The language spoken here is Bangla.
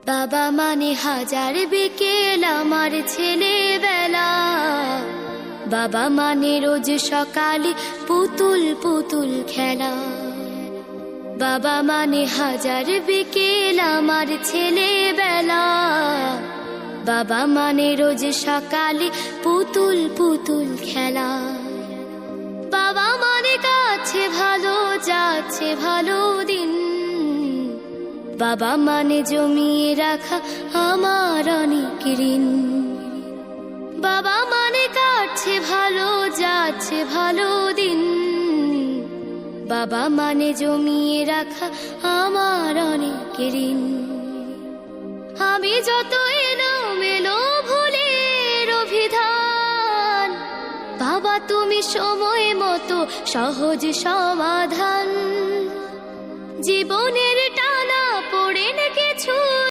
বাবা মানে হাজার বিকেল আমার ছেলেবেলা, বাবা মানে রোজ সকালে পুতুল পুতুল খেলা। বাবা মানে হাজার বিকেল আমার ছেলেবেলা, বাবা মানে রোজ সকালে পুতুল পুতুল খেলা। বাবা মানে কাছে ভালো যাচ্ছে ভালো দিন, বাবা মানে জমিয়ে রাখা আমার অনেক ঋণ। বাবা মানে কাটছে ভালো যাচ্ছে ভালো দিন, বাবা মানে জমিয়ে রাখা আমার অনেক ঋণ। আমি যত এলোমেলো ভুলের অভিধান, বাবা তুমি সময় মতো সহজ সমাধান। জীবনের